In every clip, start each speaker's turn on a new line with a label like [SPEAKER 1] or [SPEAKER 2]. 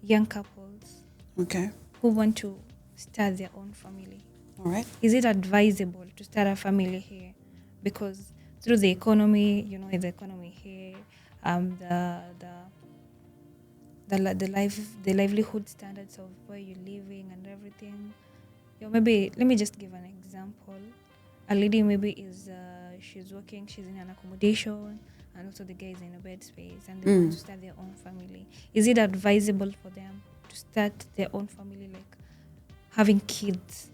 [SPEAKER 1] young couples
[SPEAKER 2] Okay.
[SPEAKER 1] who want to start their own family.
[SPEAKER 2] All right.
[SPEAKER 1] Is it advisable to start a family here? Because through the economy, the economy here, the livelihood standards of where you're living and everything. Maybe let me just give an example. A lady maybe she's working, she's in an accommodation, and also the guy is in a bed space, and they want to start their own family. Is it advisable for them to start their own family, like having kids?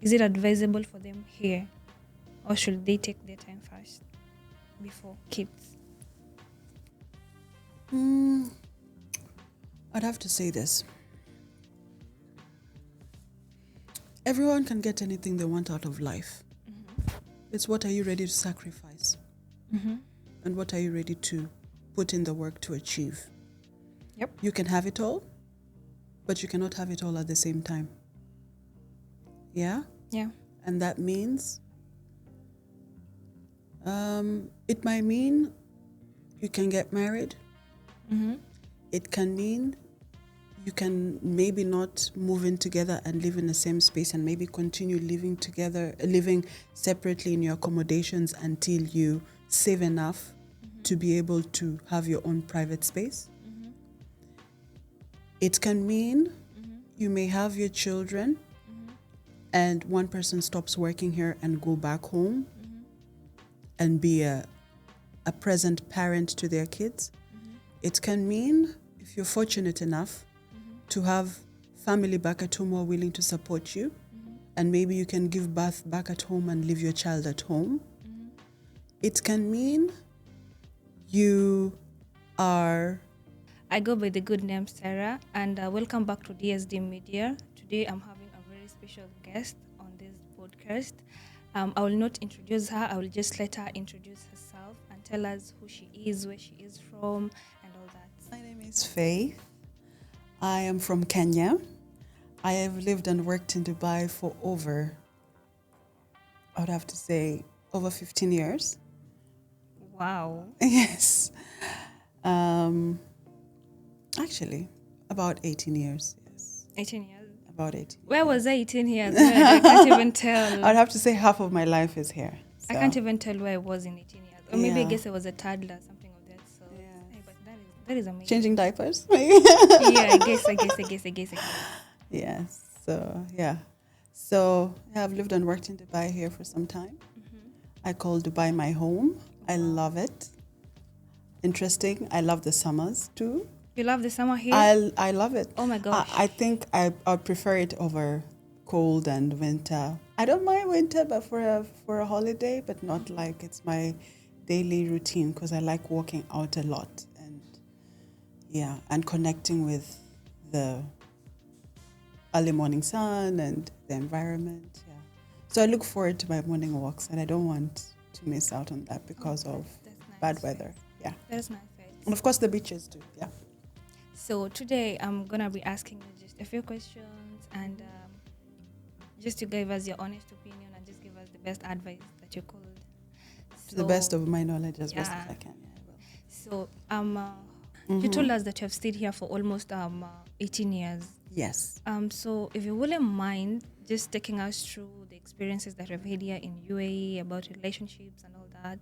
[SPEAKER 1] Is it advisable for them here, or should they take their time first before kids?
[SPEAKER 2] I'd have to say this. Everyone can get anything they want out of life. It's what are you ready to sacrifice? And what are you ready to put in the work to achieve?
[SPEAKER 1] Yep.
[SPEAKER 2] You can have it all, but you cannot have it all at the same time. Yeah?
[SPEAKER 1] Yeah.
[SPEAKER 2] And that means it might mean you can get married. It can mean you can maybe not move in together and live in the same space and maybe continue living together, living separately in your accommodations until you save enough to be able to have your own private space. It can mean you may have your children and one person stops working here and go back home and be a present parent to their kids. It can mean, if you're fortunate enough to have family back at home who are willing to support you, and maybe you can give birth back at home and leave your child at home. It can mean you are...
[SPEAKER 1] I go by the good name Sarah, and welcome back to DSD Media. Today I'm having a very special guest on this podcast. I will not introduce her, I will just let her introduce herself and tell us who she is, where she is from, and all that.
[SPEAKER 2] My name is Faith. I am from Kenya. I have lived and worked in Dubai for over 15 years.
[SPEAKER 1] Wow.
[SPEAKER 2] Yes. Actually, about 18 years. Yes.
[SPEAKER 1] 18 years.
[SPEAKER 2] About 18.
[SPEAKER 1] Where was I 18 years? I can't even tell.
[SPEAKER 2] I'd have to say half of my life is here. So.
[SPEAKER 1] I can't even tell where I was in 18 years. Or maybe I guess I was a toddler, something of that sort.
[SPEAKER 2] Yeah.
[SPEAKER 1] Hey, but that is amazing.
[SPEAKER 2] Changing diapers?
[SPEAKER 1] Yeah, I guess.
[SPEAKER 2] Yes. So, yeah. So, I've lived and worked in Dubai here for some time. I call Dubai my home. I love it. Interesting. I love the summers too.
[SPEAKER 1] You love the summer here?
[SPEAKER 2] I love it.
[SPEAKER 1] Oh my gosh.
[SPEAKER 2] I think I prefer it over cold and winter. I don't mind winter, but for a holiday, but not like it's my daily routine because I like walking out a lot and connecting with the early morning sun and the environment. Yeah. So I look forward to my morning walks and I don't want to miss out on that because of bad weather. Yeah.
[SPEAKER 1] That's nice.
[SPEAKER 2] And of course the beaches too. Yeah.
[SPEAKER 1] So today I'm going to be asking you just a few questions and just to give us your honest opinion and just give us the best advice that you could.
[SPEAKER 2] To the best of my knowledge as best as I can. Yeah, I will.
[SPEAKER 1] So you told us that you have stayed here for almost 18 years.
[SPEAKER 2] Yes.
[SPEAKER 1] So if you wouldn't mind just taking us through the experiences that we've had here in UAE about relationships and all that.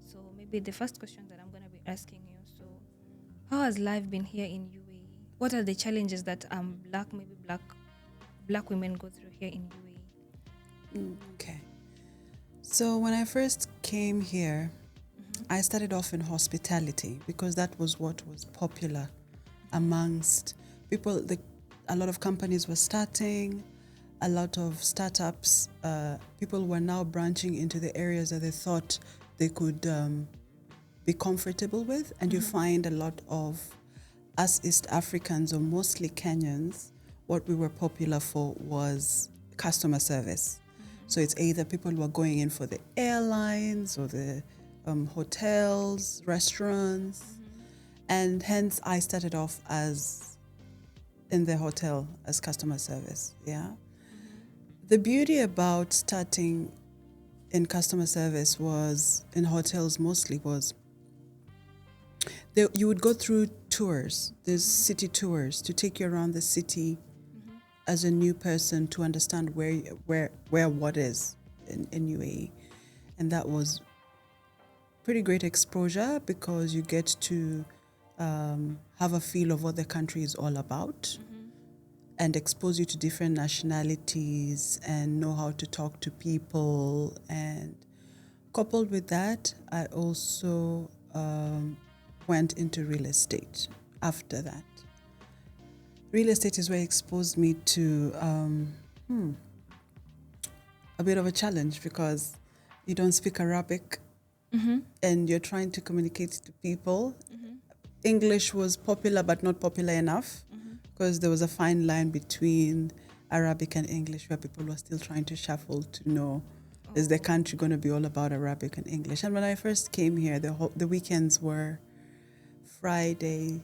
[SPEAKER 1] So maybe the first question that I'm going to be asking you. So how has life been here in UAE? What are the challenges that black women go through here in UAE?
[SPEAKER 2] Okay. So when I first came here, I started off in hospitality because that was what was popular amongst people. A lot of companies were starting, a lot of startups. People were now branching into the areas that they thought they could be comfortable with. And you find a lot of us East Africans, or mostly Kenyans, what we were popular for was customer service. So it's either people who are going in for the airlines or the hotels, restaurants. And hence I started off as in the hotel as customer service. Yeah. The beauty about starting in customer service was in hotels mostly was you would go through tours, there's city tours to take you around the city as a new person to understand where what is in UAE. And that was pretty great exposure because you get to have a feel of what the country is all about and expose you to different nationalities and know how to talk to people. And coupled with that, I also went into real estate after that. Real estate is where it exposed me to a bit of a challenge because you don't speak Arabic and you're trying to communicate to people. English was popular but not popular enough because there was a fine line between Arabic and English where people were still trying to shuffle to know, is the country going to be all about Arabic and English? And when I first came here, the weekends were Thursday,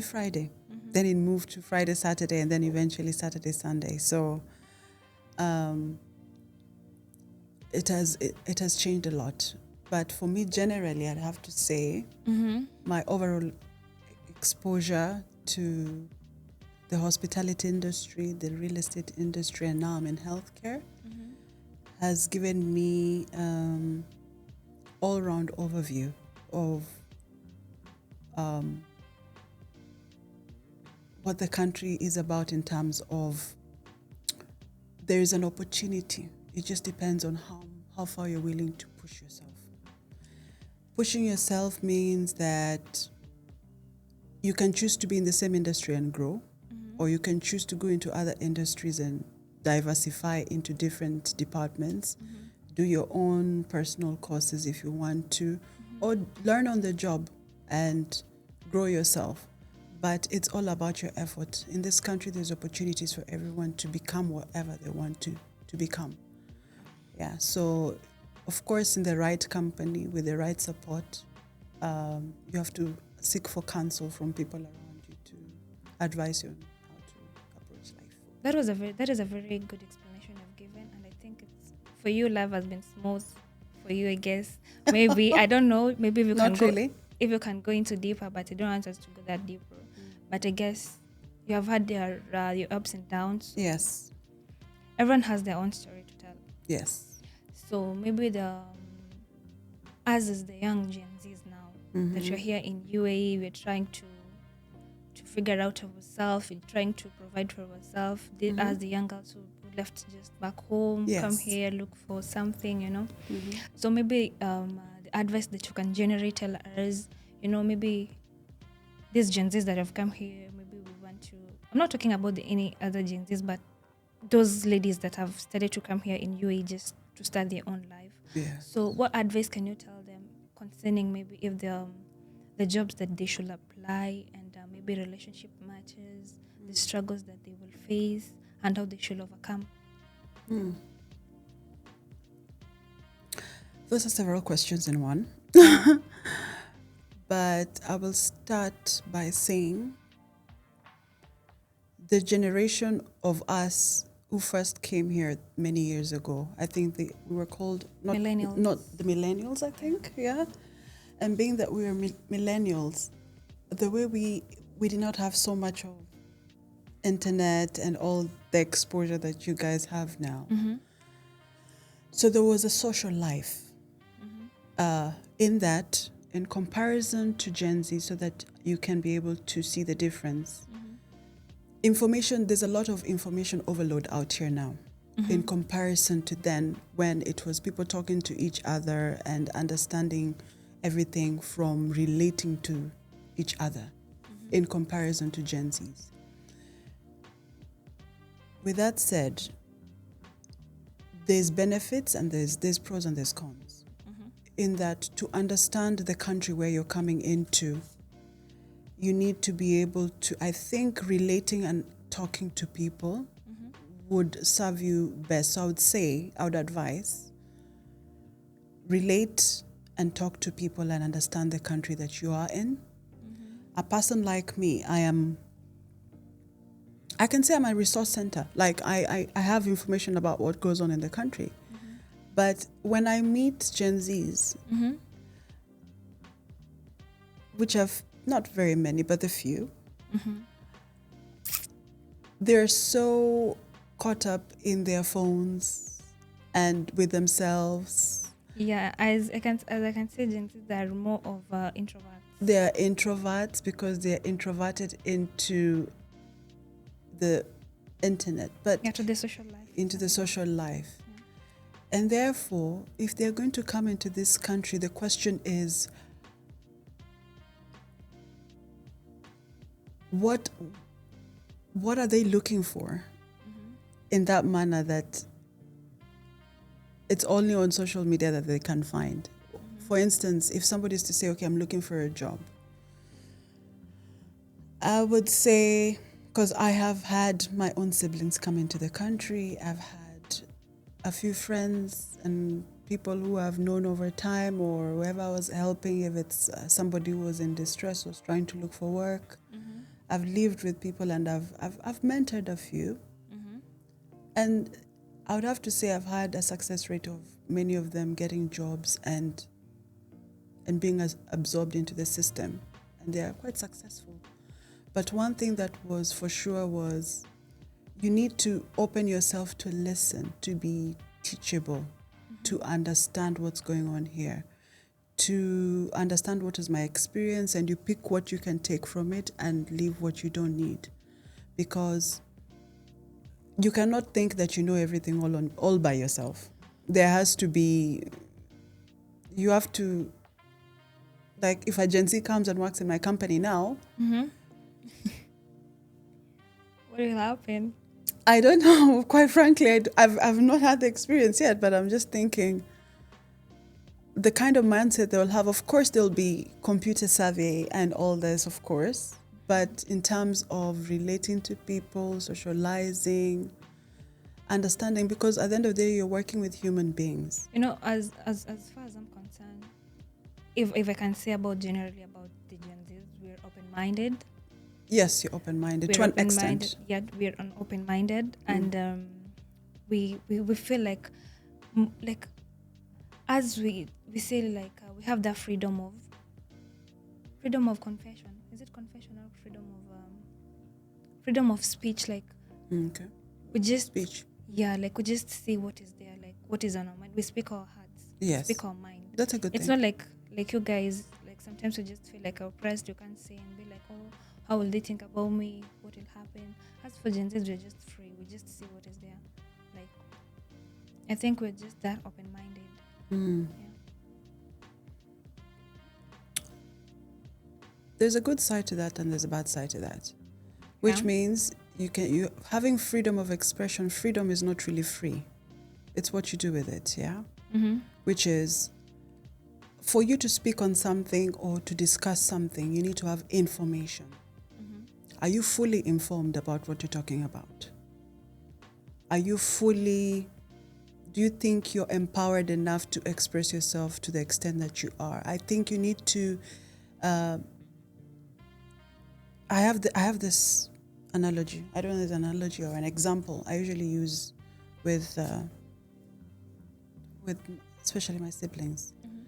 [SPEAKER 2] Friday. Then it moved to Friday, Saturday, and then eventually Saturday, Sunday. So it has changed a lot. But for me, generally, I'd have to say my overall exposure to the hospitality industry, the real estate industry, and now I'm in healthcare, has given me all-round overview of what the country is about in terms of there is an opportunity. It just depends on how far you're willing to push yourself. Pushing yourself means that you can choose to be in the same industry and grow, or you can choose to go into other industries and diversify into different departments, do your own personal courses if you want to, or learn on the job and grow yourself. But it's all about your effort. In this country, there's opportunities for everyone to become whatever they want to become. Yeah, so of course, in the right company, with the right support, you have to seek for counsel from people around you to advise you on how to approach life.
[SPEAKER 1] That is a very good explanation you've given, and I think it's for you. Life has been smooth for you, I guess. Maybe I don't know. Maybe if you
[SPEAKER 2] Not
[SPEAKER 1] can
[SPEAKER 2] really.
[SPEAKER 1] if you can go into deeper, but I don't want us to go that deeper. But I guess you have had your ups and downs.
[SPEAKER 2] Yes.
[SPEAKER 1] Everyone has their own story to tell.
[SPEAKER 2] Yes.
[SPEAKER 1] So maybe us as the young Gen Zs now, that you're here in UAE, we're trying to figure out ourselves, we're trying to provide for ourselves. As the young girls who left just back home, come here, look for something, So maybe the advice that you can generally tell us, maybe these Gen Zs that have come here, maybe we want to, I'm not talking about any other Gen Zs, but those ladies that have started to come here in UAE just to start their own life.
[SPEAKER 2] Yeah.
[SPEAKER 1] So what advice can you tell them concerning maybe if the jobs that they should apply and maybe relationship matches, the struggles that they will face and how they should overcome?
[SPEAKER 2] Those are several questions in one. But I will start by saying the generation of us who first came here many years ago, I think we were called
[SPEAKER 1] Millennials.
[SPEAKER 2] Not the millennials, I think, yeah. And being that we were millennials, the way we did not have so much of internet and all the exposure that you guys have now. So there was a social life in that, in comparison to Gen Z, so that you can be able to see the difference. Information, there's a lot of information overload out here now in comparison to then, when it was people talking to each other and understanding everything from relating to each other in comparison to Gen Zs. With that said, there's benefits and there's pros and there's cons. In that, to understand the country where you're coming into, you need to be able to, I think, relating and talking to people would serve you best. So I would advise, relate and talk to people and understand the country that you are in. A person like me, I can say I'm a resource center. Like I have information about what goes on in the country. But when I meet Gen Zs, which have not very many, but a few,
[SPEAKER 1] Mm-hmm.
[SPEAKER 2] they're so caught up in their phones and with themselves.
[SPEAKER 1] Yeah, as I can say, Gen Zs are more of introverts.
[SPEAKER 2] They're introverts because they're introverted into the internet, but
[SPEAKER 1] Yeah, to the social life.
[SPEAKER 2] into the social life. And therefore, if they're going to come into this country, the question is, what are they looking for in that manner that it's only on social media that they can find? For instance, if somebody is to say, okay, I'm looking for a job, I would say, because I have had my own siblings come into the country, I've had a few friends and people who I've known over time, or whoever I was helping, if it's somebody who was in distress, was trying to look for work.
[SPEAKER 1] Mm-hmm.
[SPEAKER 2] I've lived with people and I've mentored a few.
[SPEAKER 1] Mm-hmm.
[SPEAKER 2] And I would have to say I've had a success rate of many of them getting jobs and being absorbed into the system. And they are quite successful. But one thing that was for sure was you need to open yourself to listen, to be teachable, to understand what's going on here, to understand what is my experience, and you pick what you can take from it and leave what you don't need. Because you cannot think that you know everything all by yourself. There has to be, you have to, like if a Gen Z comes and works in my company now,
[SPEAKER 1] Mm-hmm. What will happen?
[SPEAKER 2] I don't know. Quite frankly, I've not had the experience yet, but I'm just thinking the kind of mindset they'll have. Of course, they'll be computer savvy and all this, of course. But in terms of relating to people, socializing, understanding, because at the end of the day, you're working with human beings.
[SPEAKER 1] You know, as far as I'm concerned, if I can say generally about the Gen Zs, we're open-minded.
[SPEAKER 2] Yes, you're open-minded to
[SPEAKER 1] We're
[SPEAKER 2] an
[SPEAKER 1] open-minded.
[SPEAKER 2] extent.
[SPEAKER 1] Yeah, we're open-minded, and we feel like as we say we have that freedom of confession. Is it confession or freedom of speech? Like
[SPEAKER 2] Okay.
[SPEAKER 1] we just
[SPEAKER 2] Speech.
[SPEAKER 1] yeah, like we just say what is there, like what is on our mind. We speak our hearts.
[SPEAKER 2] Yes.
[SPEAKER 1] We speak our mind.
[SPEAKER 2] That's a good
[SPEAKER 1] It's
[SPEAKER 2] thing.
[SPEAKER 1] not like you guys, like sometimes we just feel like oppressed. You can't say and be like, oh, how will they think about me? What will happen? As for Gen Zs, we're just free. We just see what is there. Like, I think we're just that open-minded.
[SPEAKER 2] Mm.
[SPEAKER 1] Yeah.
[SPEAKER 2] There's a good side to that and there's a bad side to that, which
[SPEAKER 1] Yeah.
[SPEAKER 2] means you having freedom of expression. Freedom is not really free. It's what you do with it, yeah?
[SPEAKER 1] Mm-hmm.
[SPEAKER 2] Which is, for you to speak on something or to discuss something, you need to have information.
[SPEAKER 1] Mm-hmm.
[SPEAKER 2] Are you fully informed about what you're talking about? Do you think you're empowered enough to express yourself to the extent that you are? I think you need to, I have this analogy. I don't know if it's an analogy or an example I usually use with especially my siblings.
[SPEAKER 1] Mm-hmm.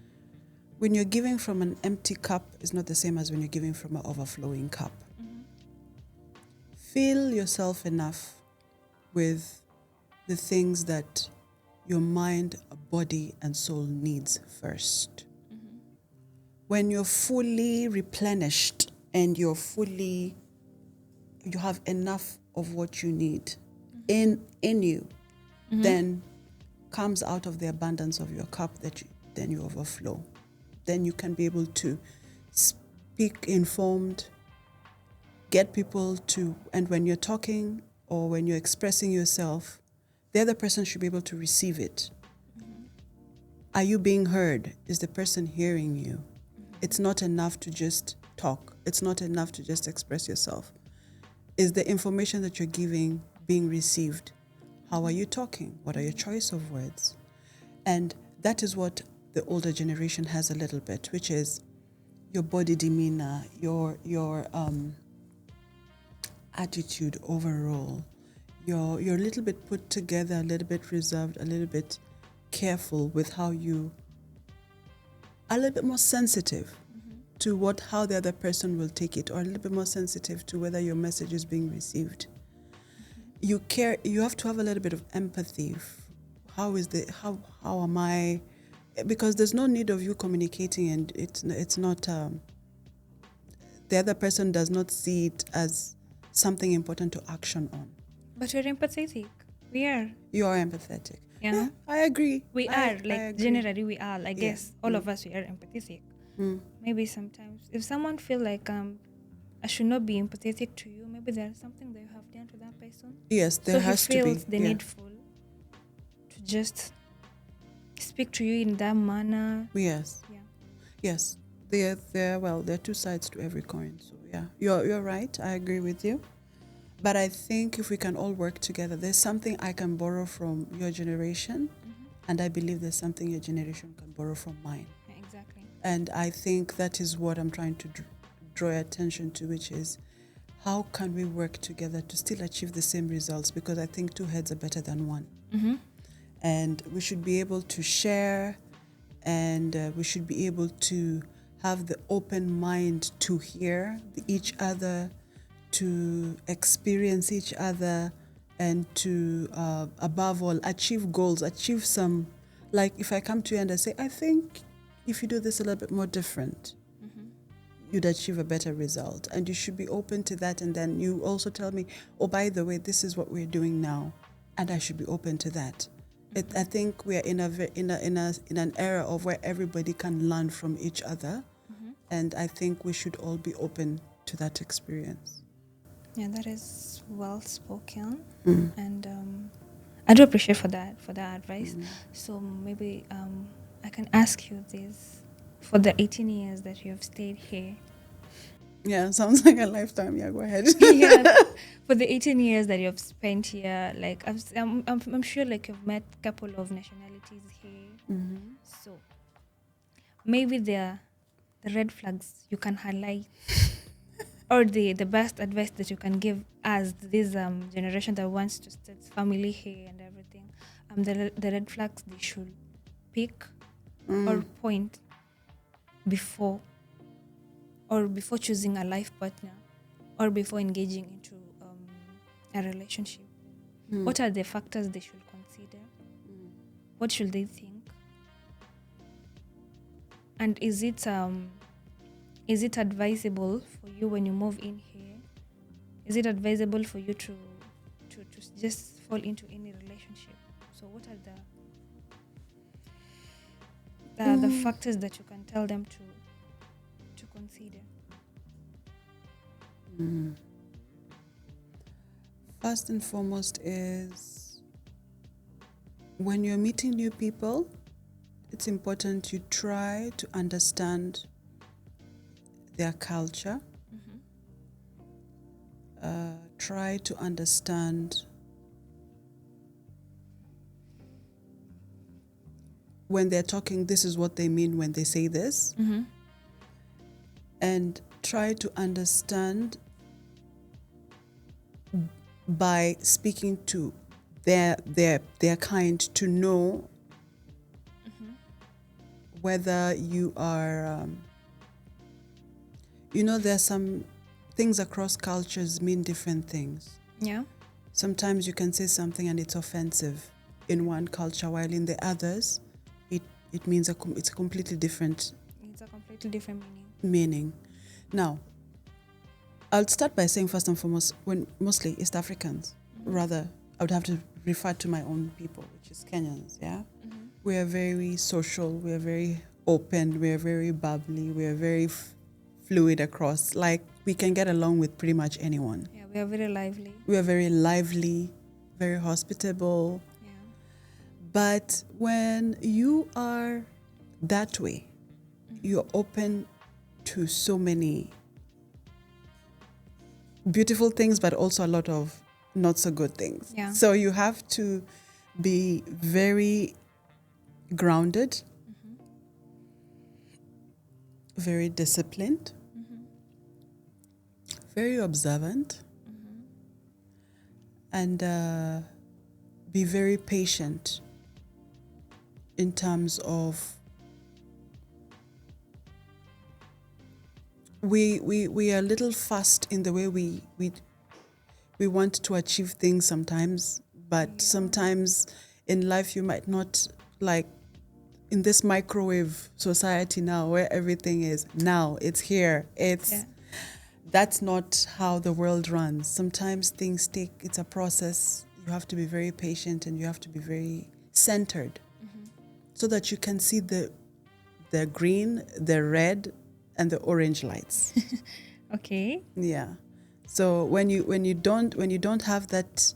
[SPEAKER 2] When you're giving from an empty cup is not the same as when you're giving from an overflowing cup.
[SPEAKER 1] Mm-hmm.
[SPEAKER 2] Fill yourself enough with the things that your mind, body, and soul needs first.
[SPEAKER 1] Mm-hmm.
[SPEAKER 2] When you're fully replenished and you have enough of what you need in you,
[SPEAKER 1] Mm-hmm.
[SPEAKER 2] then comes out of the abundance of your cup then you overflow. Then you can be able to speak informed, get people to, and when you're talking or when you're expressing yourself, the other person should be able to receive it.
[SPEAKER 1] Mm-hmm.
[SPEAKER 2] Are you being heard? Is the person hearing you?
[SPEAKER 1] Mm-hmm.
[SPEAKER 2] It's not enough to just talk. It's not enough to just express yourself. Is the information that you're giving being received? How are you talking? What are your choice of words? And that is what the older generation has a little bit, which is your body demeanor, your attitude overall. You're a little bit put together, a little bit reserved, a little bit careful with how you, a little bit more sensitive.
[SPEAKER 1] Mm-hmm.
[SPEAKER 2] to how the other person will take it, or a little bit more sensitive to whether your message is being received. You have to have a little bit of empathy. How am I? Because there's no need of you communicating, and it's not the other person does not see it as something important to action on.
[SPEAKER 1] But we're empathetic. We are.
[SPEAKER 2] You are empathetic.
[SPEAKER 1] Yeah.
[SPEAKER 2] I agree.
[SPEAKER 1] We are. Generally, we are. I
[SPEAKER 2] Yeah.
[SPEAKER 1] guess all of us, we are empathetic. Maybe sometimes, if someone feel like I should not be empathetic to you, maybe there's something that you have done to that person.
[SPEAKER 2] Yes, there has to be.
[SPEAKER 1] So he feels the needful to just speak to you in that manner.
[SPEAKER 2] Yes.
[SPEAKER 1] Yeah.
[SPEAKER 2] Yes. There are two sides to every coin. So yeah, you're right. I agree with you. But I think if we can all work together, there's something I can borrow from your generation, and I believe there's something your generation can borrow from mine.
[SPEAKER 1] Yeah, exactly.
[SPEAKER 2] And I think that is what I'm trying to draw attention to, which is how can we work together to still achieve the same results? Because I think two heads are better than one. And we should be able to share, and we should be able to have the open mind to hear each other, to experience each other, and to, above all, achieve goals, achieve some, like if I come to you and I say, I think if you do this a little bit more different, you'd achieve a better result. And you should be open to that. And then you also tell me, oh, by the way, this is what we're doing now. And I should be open to that. I think we are in an era of where everybody can learn from each other. And I think we should all be open to that experience.
[SPEAKER 1] Yeah, that is well spoken. And I do appreciate for that advice. So maybe I can ask you this: for the 18 years that you have stayed here.
[SPEAKER 2] Yeah, sounds like a lifetime. Yeah, go ahead.
[SPEAKER 1] Yeah, for the 18 years that you have spent here, like I'm sure like you've met a couple of nationalities here. So maybe the red flags you can highlight, or the best advice that you can give as this generation that wants to start family here and everything. The red flags they should pick or point before choosing a life partner, or before engaging into a relationship. What are the factors they should consider? What should they think? And is it advisable for you when you move in here? Is it advisable for you to just fall into any relationship? So what are the factors that you can tell them to consider?
[SPEAKER 2] First and foremost is, when you're meeting new people, it's important you try to understand their culture. Try to understand when they're talking, this is what they mean when they say this. And try to understand by speaking to their kind, to know whether you are, there's some things across cultures mean different things.
[SPEAKER 1] Yeah.
[SPEAKER 2] Sometimes you can say something and it's offensive in one culture, while in the others, it means it's a completely different.
[SPEAKER 1] It's a completely different
[SPEAKER 2] meaning. Now, I'll start by saying first and foremost, when mostly East Africans, rather, I would have to refer to my own people, which is Kenyans. Yeah, we are very social. We are very open. We are very bubbly. We are very fluid across. Like, we can get along with pretty much anyone.
[SPEAKER 1] Yeah, we are very lively.
[SPEAKER 2] We are very lively, very hospitable.
[SPEAKER 1] Yeah.
[SPEAKER 2] But when you are that way, you're open to so many beautiful things, but also a lot of not so good things.
[SPEAKER 1] Yeah.
[SPEAKER 2] So you have to be very grounded, very disciplined, very observant, and be very patient in terms of we are a little fast in the way we want to achieve things sometimes, but sometimes in life you might not, like in this microwave society now where everything is now, it's here, that's not how the world runs. Sometimes things it's a process. You have to be very patient and you have to be very centered so that you can see the green, the red, and the orange lights.
[SPEAKER 1] Okay.
[SPEAKER 2] Yeah. So when you don't have that,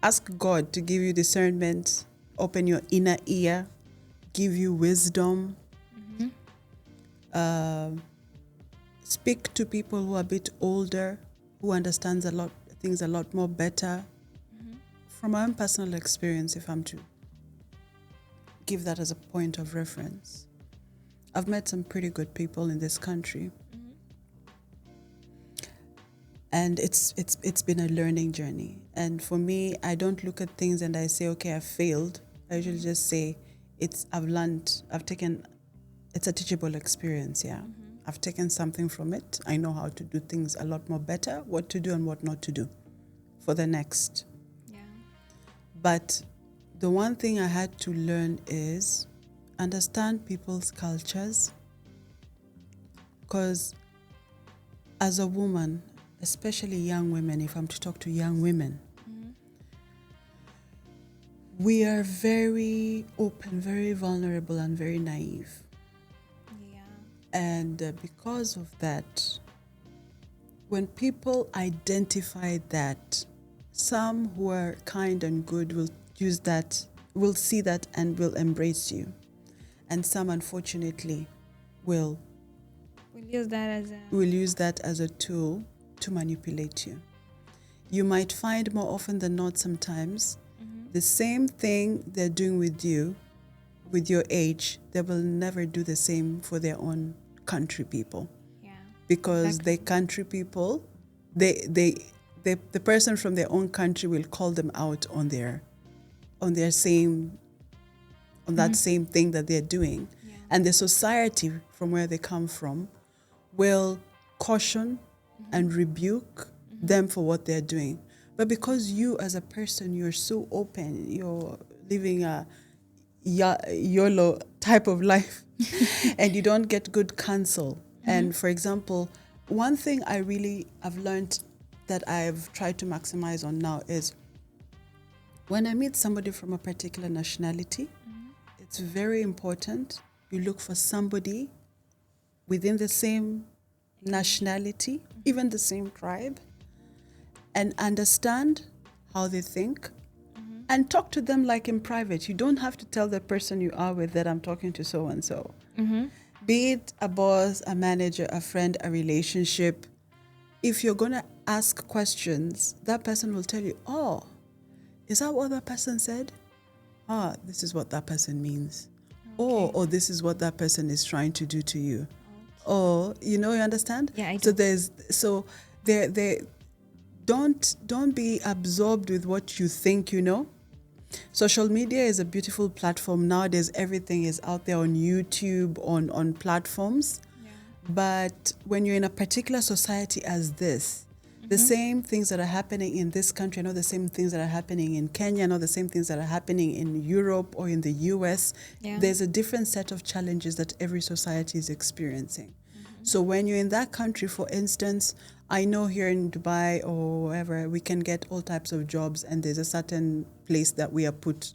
[SPEAKER 2] ask God to give you discernment, open your inner ear, give you wisdom. Speak to people who are a bit older, who understands things a lot more better. From my own personal experience, if I'm to give that as a point of reference, I've met some pretty good people in this country. And it's been a learning journey. And for me, I don't look at things and I say, okay, I failed. I usually just say, I've learned, it's a teachable experience, yeah. I've taken something from it. I know how to do things a lot more better, what to do and what not to do for the next.
[SPEAKER 1] Yeah.
[SPEAKER 2] But the one thing I had to learn is understand people's cultures. Because as a woman, especially young women, if I'm to talk to young women, we are very open, very vulnerable, and very naive.
[SPEAKER 1] Yeah.
[SPEAKER 2] And because of that, when people identify that, some who are kind and good will use that, will see that and will embrace you. And some, unfortunately, will
[SPEAKER 1] use that as
[SPEAKER 2] a tool to manipulate you. You might find more often than not sometimes the same thing they're doing with you, with your age, they will never do the same for their own country people.
[SPEAKER 1] Yeah.
[SPEAKER 2] Because the country people, the person from their own country will call them out on that same thing that they're doing.
[SPEAKER 1] Yeah.
[SPEAKER 2] And the society from where they come from will caution and rebuke them for what they're doing. But because you as a person, you're so open, you're living a YOLO type of life and you don't get good counsel. And for example, one thing I've learned that I've tried to maximize on now is when I meet somebody from a particular nationality, it's very important you look for somebody within the same nationality, even the same tribe, and understand how they think and talk to them like in private. You don't have to tell the person you are with that I'm talking to so and so. Be it a boss, a manager, a friend, a relationship. If you're going to ask questions, that person will tell you, oh, is that what that person said? This is what that person means. Okay. Or this is what that person is trying to do to you. Or, you understand?
[SPEAKER 1] Yeah, I do.
[SPEAKER 2] So don't be absorbed with what you think you know. Social media is a beautiful platform. Nowadays, everything is out there on YouTube, on platforms.
[SPEAKER 1] Yeah.
[SPEAKER 2] But when you're in a particular society as this, the same things that are happening in this country, I know the same things that are happening in Kenya, I know the same things that are happening in Europe or in the US.
[SPEAKER 1] Yeah.
[SPEAKER 2] There's a different set of challenges that every society is experiencing. So when you're in that country, for instance, I know here in Dubai or wherever, we can get all types of jobs and there's a certain place that we are put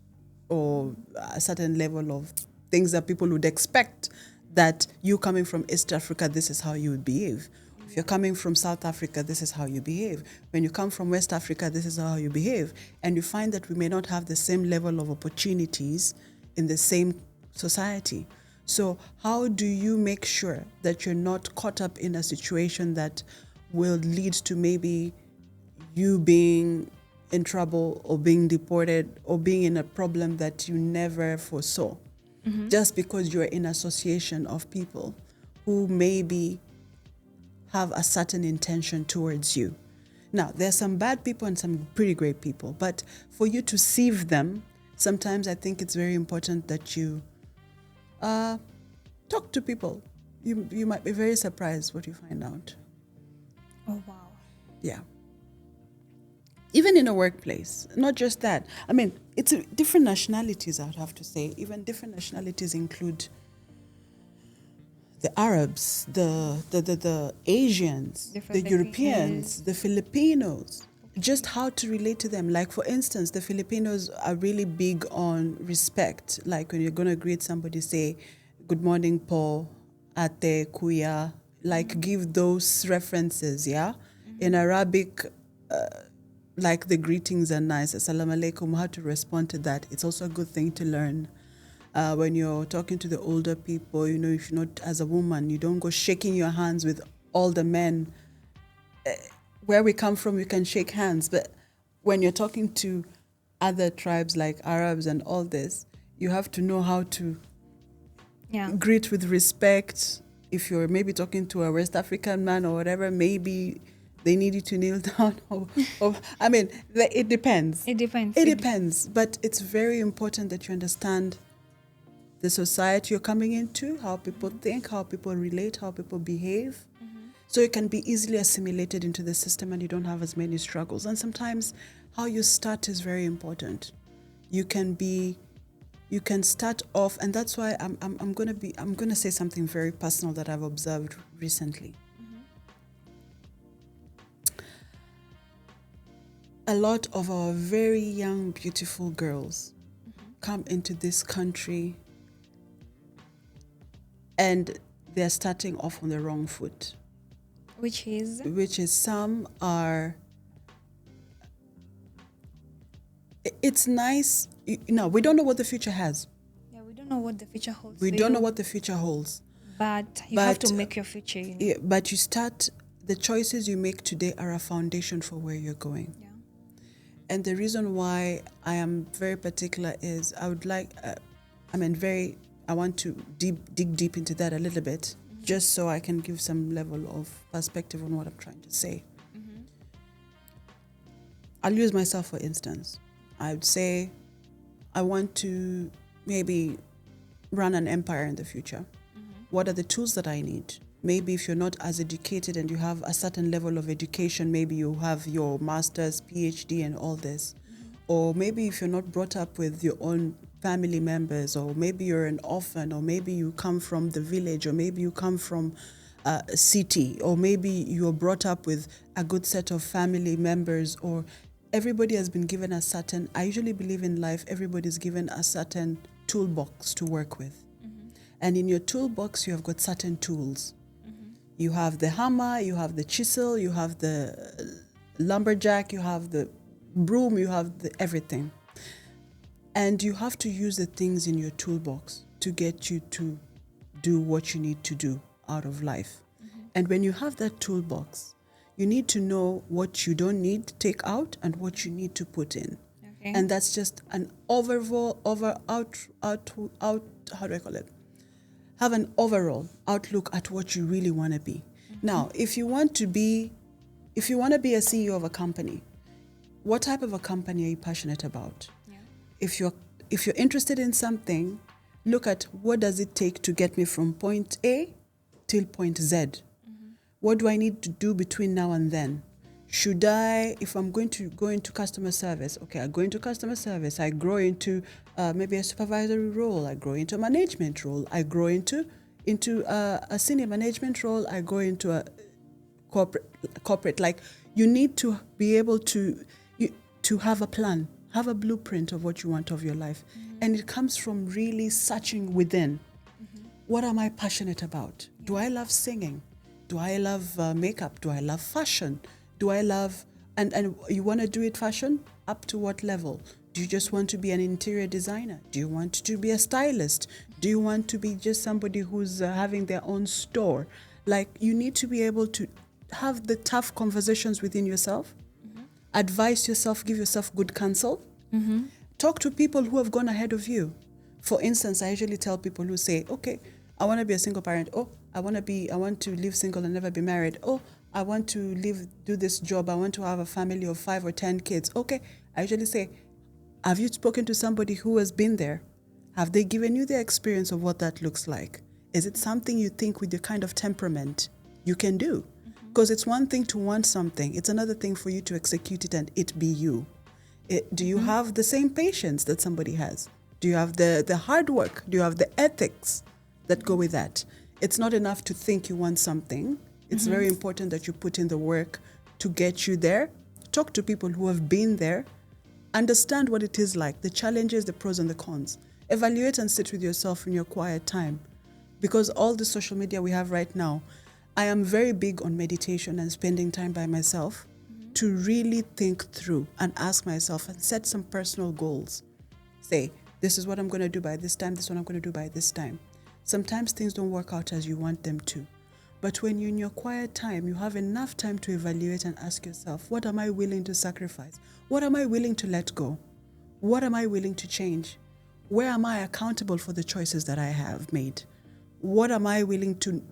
[SPEAKER 2] or a certain level of things that people would expect that you coming from East Africa, this is how you would behave. If you're coming from South Africa, this is how you behave. When you come from West Africa, this is how you behave. And you find that we may not have the same level of opportunities in the same society. So how do you make sure that you're not caught up in a situation that will lead to maybe you being in trouble or being deported or being in a problem that you never foresaw? Just because you're in association of people who maybe have a certain intention towards you. Now, there's some bad people and some pretty great people, but for you to sieve them, sometimes I think it's very important that you talk to people. You might be very surprised what you find out.
[SPEAKER 1] Oh, wow.
[SPEAKER 2] Yeah. Even in a workplace, not just that. I mean, it's different nationalities, I would have to say. Even different nationalities include the Arabs, the Asians, the Europeans, the Filipinos. Just how to relate to them. Like, for instance, the Filipinos are really big on respect. Like, when you're going to greet somebody, say, good morning, po, ate, kuya. Like, give those references, yeah? In Arabic, like, the greetings are nice. Assalamu alaikum, how to respond to that. It's also a good thing to learn. When you're talking to the older people, you know, if you're not, as a woman, you don't go shaking your hands with all the men. Where we come from, you can shake hands. But when you're talking to other tribes like Arabs and all this, you have to know how to greet with respect. If you're maybe talking to a West African man or whatever, maybe they need you to kneel down. Or I mean, it depends.
[SPEAKER 1] It depends.
[SPEAKER 2] It depends. But it's very important that you understand the society you're coming into, how people think, how people relate, how people behave. So you can be easily assimilated into the system and you don't have as many struggles. And sometimes how you start is very important. You can start off, and that's why I'm gonna say something very personal that I've observed recently. A lot of our very young, beautiful girls come into this country and they're starting off on the wrong foot. Which is some are, it's nice, we don't know what the future has.
[SPEAKER 1] Yeah, we don't know what the future holds.
[SPEAKER 2] We don't know what the future holds.
[SPEAKER 1] But you have to make your future.
[SPEAKER 2] Yeah, but the choices you make today are a foundation for where you're going.
[SPEAKER 1] Yeah.
[SPEAKER 2] And the reason why I am very particular is I want to dig deep into that a little bit, just so I can give some level of perspective on what I'm trying to say. I'll use myself for instance. I would say I want to maybe run an empire in the future. What are the tools that I need? Maybe if you're not as educated and you have a certain level of education, maybe you have your master's, PhD and all this. Or maybe if you're not brought up with your own family members, or maybe you're an orphan, or maybe you come from the village, or maybe you come from a city, or maybe you're brought up with a good set of family members, or everybody has been given I usually believe in life, everybody's given a certain toolbox to work with. And in your toolbox, you have got certain tools. You have the hammer, you have the chisel, you have the lumberjack, you have the broom, you have everything. And you have to use the things in your toolbox to get you to do what you need to do out of life. And when you have that toolbox, you need to know what you don't need to take out and what you need to put in. Okay. And that's just an how do I call it? Have an overall outlook at what you really want to be. Now, if you want to be a CEO of a company, what type of a company are you passionate about? Yeah. If you're interested in something, look at what does it take to get me from point A till point Z. What do I need to do between now and then? If I'm going to go into customer service, okay, I go into customer service, I grow into maybe a supervisory role, I grow into a management role, I grow into a senior management role, I go into a corporate. Like, you need to be able to have a plan, have a blueprint of what you want of your life. And it comes from really searching within. What am I passionate about? Yeah. Do I love singing? Do I love makeup? Do I love fashion? Do I love, and you want to do it fashion? Up to what level? Do you just want to be an interior designer? Do you want to be a stylist? Do you want to be just somebody who's having their own store? Like, you need to be able to have the tough conversations within yourself, advise yourself, give yourself good counsel, talk to people who have gone ahead of you. For instance, I usually tell people who say, okay, I want to be a single parent. Oh, I want to live single and never be married. Oh, I want to do this job. I want to have a family of 5 or 10 kids. Okay, I usually say, have you spoken to somebody who has been there? Have they given you the experience of what that looks like? Is it something you think with your kind of temperament you can do? Because it's one thing to want something. It's another thing for you to execute it and it be you. Do you have the same patience that somebody has? Do you have the hard work? Do you have the ethics that go with that? It's not enough to think you want something. It's very important that you put in the work to get you there. Talk to people who have been there. Understand what it is like, the challenges, the pros and the cons. Evaluate and sit with yourself in your quiet time. Because all the social media we have right now, I am very big on meditation and spending time by myself to really think through and ask myself and set some personal goals. Say, this is what I'm going to do by this time, this is what I'm going to do by this time. Sometimes things don't work out as you want them to. But when you're in your quiet time, you have enough time to evaluate and ask yourself, what am I willing to sacrifice? What am I willing to let go? What am I willing to change? Where am I accountable for the choices that I have made? What am I willing to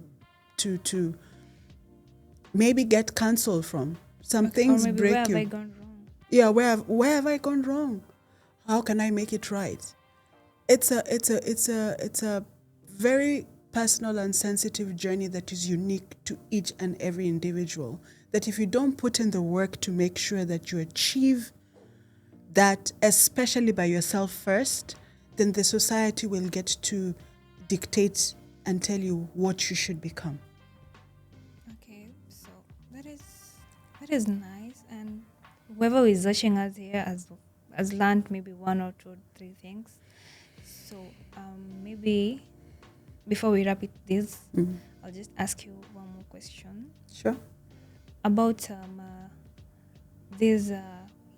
[SPEAKER 2] maybe get cancelled from? Some things
[SPEAKER 1] or maybe
[SPEAKER 2] break
[SPEAKER 1] where have
[SPEAKER 2] you.
[SPEAKER 1] I gone wrong?
[SPEAKER 2] Yeah, where have I gone wrong? How can I make it right? It's a very personal and sensitive journey that is unique to each and every individual. That if you don't put in the work to make sure that you achieve that, especially by yourself first, then the society will get to dictate and tell you what you should become.
[SPEAKER 1] Okay, so that is nice, and whoever is watching us here has learned maybe one or two, three things. So maybe before we wrap it this, I'll just ask you one more question
[SPEAKER 2] Sure.
[SPEAKER 1] about these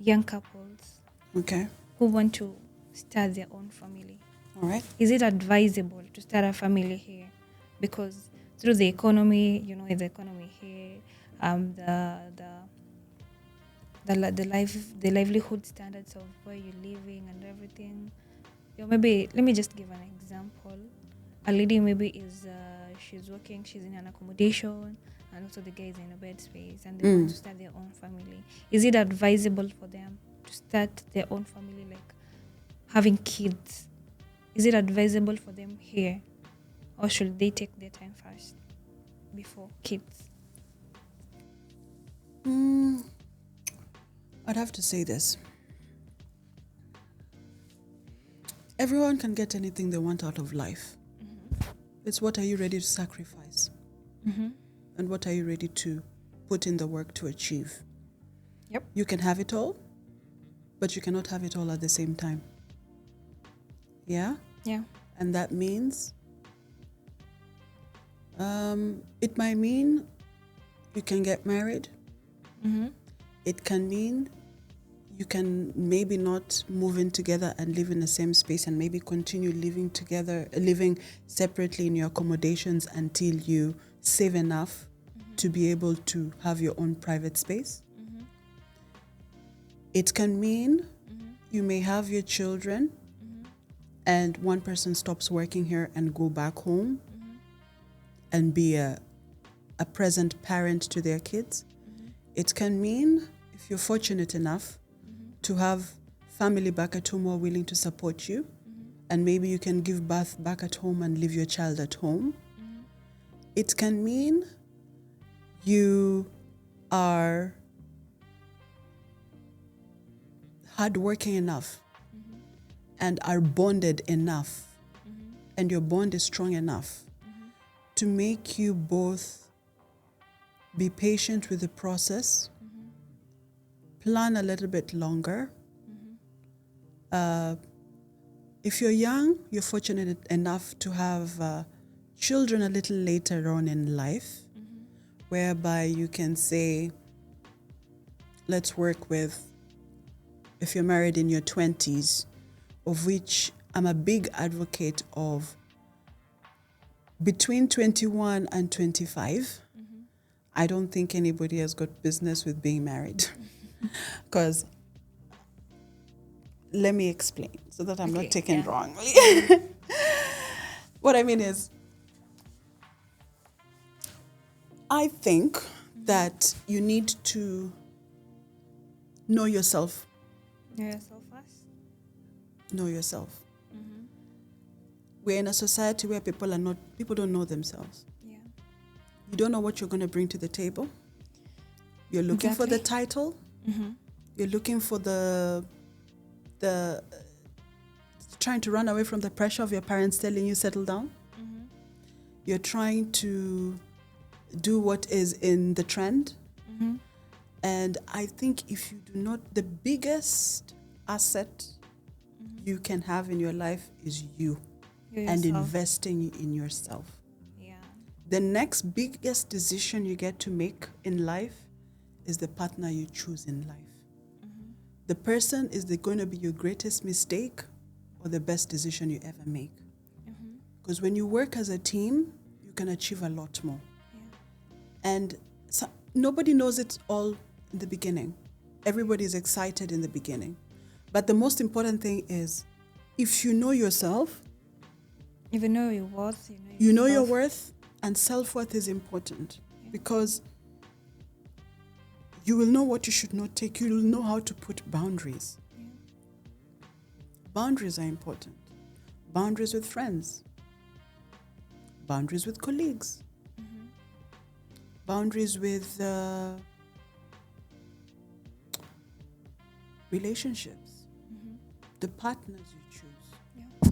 [SPEAKER 1] young couples
[SPEAKER 2] Okay.
[SPEAKER 1] who want to start their own family.
[SPEAKER 2] All right.
[SPEAKER 1] Is it advisable to start a family here? Because through the economy, the economy here, the livelihood standards of where you're living and everything. Maybe let me just give an example. A lady maybe is she's working, she's in an accommodation, and also the guy is in a bed space, and they want to start their own family. Is it advisable for them to start their own family, like having kids? Is it advisable for them here, or should they take their time first before kids?
[SPEAKER 2] I'd have to say this. Everyone can get anything they want out of life. It's what are you ready to sacrifice? And what are you ready to put in the work to achieve?
[SPEAKER 1] Yep.
[SPEAKER 2] You can have it all, but you cannot have it all at the same time. Yeah?
[SPEAKER 1] Yeah.
[SPEAKER 2] And that means, it might mean you can get married. It can mean you can maybe not move in together and live in the same space and maybe continue living together, living separately in your accommodations until you save enough to be able to have your own private space. It can mean you may have your children and one person stops working here and go back home and be a present parent to their kids. It can mean, if you're fortunate enough to have family back at home who are willing to support you, and maybe you can give birth back at home and leave your child at home. It can mean you are hardworking enough and are bonded enough, and your bond is strong enough to make you both be patient with the process, plan a little bit longer. If you're young, you're fortunate enough to have children a little later on in life, whereby you can say, let's work with, if you're married in your 20s, of which I'm a big advocate of between 21 and 25. I don't think anybody has got business with being married. Because, let me explain so that I'm not taken wrongly. What I mean is, I think that you need to know yourself.
[SPEAKER 1] Know yourself first.
[SPEAKER 2] Know yourself. we're in a society where people don't know themselves.
[SPEAKER 1] Yeah.
[SPEAKER 2] You don't know what you're going to bring to the table. You're looking for the title.
[SPEAKER 1] Mm-hmm.
[SPEAKER 2] You're looking for the trying to run away from the pressure of your parents telling you settle down.
[SPEAKER 1] Mm-hmm.
[SPEAKER 2] You're trying to do what is in the trend.
[SPEAKER 1] Mm-hmm.
[SPEAKER 2] And I think if you do not, the biggest asset you can have in your life is you and investing in yourself.
[SPEAKER 1] Yeah.
[SPEAKER 2] The next biggest decision you get to make in life is the partner you choose in life.
[SPEAKER 1] Mm-hmm.
[SPEAKER 2] The person is going to be your greatest mistake or the best decision you ever make. Because when you work as a team, you can achieve a lot more.
[SPEAKER 1] Yeah.
[SPEAKER 2] And so, nobody knows it all in the beginning. Everybody is excited in the beginning. But the most important thing is, if you know yourself,
[SPEAKER 1] if you know your worth,
[SPEAKER 2] you know your worth, and self-worth is important. Yeah. Because you will know what you should not take. You will know how to put boundaries. Yeah. Boundaries are important. Boundaries with friends. Boundaries with colleagues. Mm-hmm. Boundaries with relationships. Mm-hmm. The partners you choose. Yeah.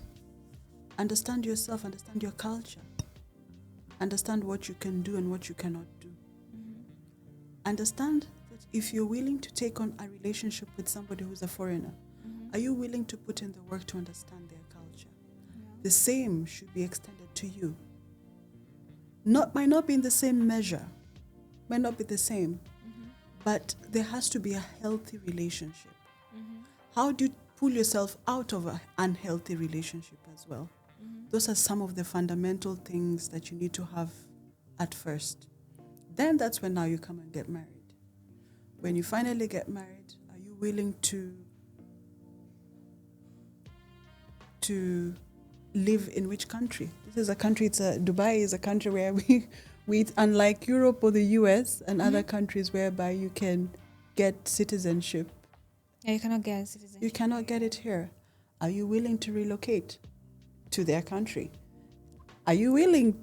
[SPEAKER 2] Understand yourself, understand your culture. Understand what you can do and what you cannot do. Mm-hmm. Understand that if you're willing to take on a relationship with somebody who's a foreigner, are you willing to put in the work to understand their culture? Yeah. The same should be extended to you. Might not be in the same measure, might not be the same, but there has to be a healthy relationship. Mm-hmm. How do you pull yourself out of an unhealthy relationship as well? Mm-hmm. Those are some of the fundamental things that you need to have at first. Then that's when now you come and get married. When you finally get married, are you willing to live in which country? This is a country, Dubai is a country where we unlike Europe or the US and other countries whereby you can get citizenship.
[SPEAKER 1] Yeah, you cannot get citizenship.
[SPEAKER 2] You cannot get it here. Are you willing to relocate to their country? Are they willing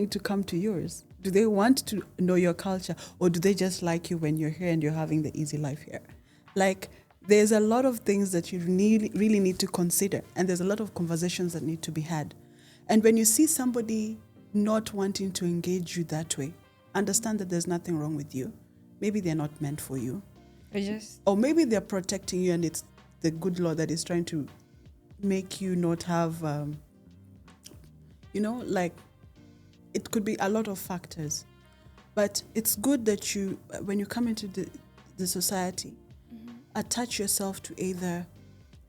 [SPEAKER 2] to come to yours? Do they want to know your culture, or do they just like you when you're here and you're having the easy life here? Like, there's a lot of things that you really need to consider, and there's a lot of conversations that need to be had. And when you see somebody not wanting to engage you that way, understand that there's nothing wrong with you. Maybe they're not meant for you. Or maybe they're protecting you and it's the good Lord that is trying to make you not have, it could be a lot of factors. But it's good that when you come into the society, attach yourself to either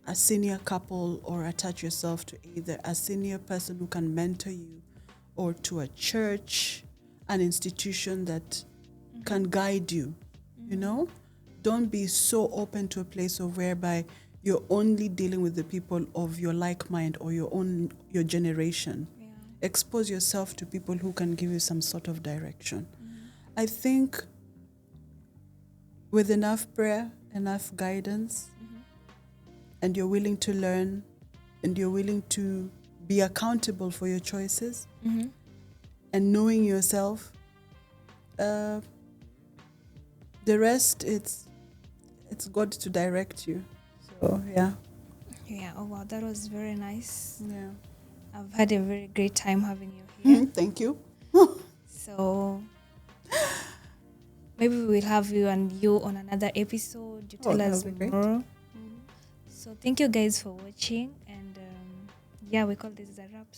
[SPEAKER 2] a senior couple or attach yourself to either a senior person who can mentor you or to a church, an institution that can guide you, Don't be so open to a place of whereby you're only dealing with the people of your like mind or your generation. Yeah. Expose yourself to people who can give you some sort of direction. I think with enough prayer, enough guidance, and you're willing to learn, and you're willing to be accountable for your choices, and knowing yourself, the rest, it's God to direct you. So, yeah.
[SPEAKER 1] Yeah, oh wow, that was very nice.
[SPEAKER 2] Yeah.
[SPEAKER 1] I've had a very great time having you here.
[SPEAKER 2] Thank you.
[SPEAKER 1] So maybe we'll have you on another episode. You tell us more. So thank you guys for watching, and we call this a wrap.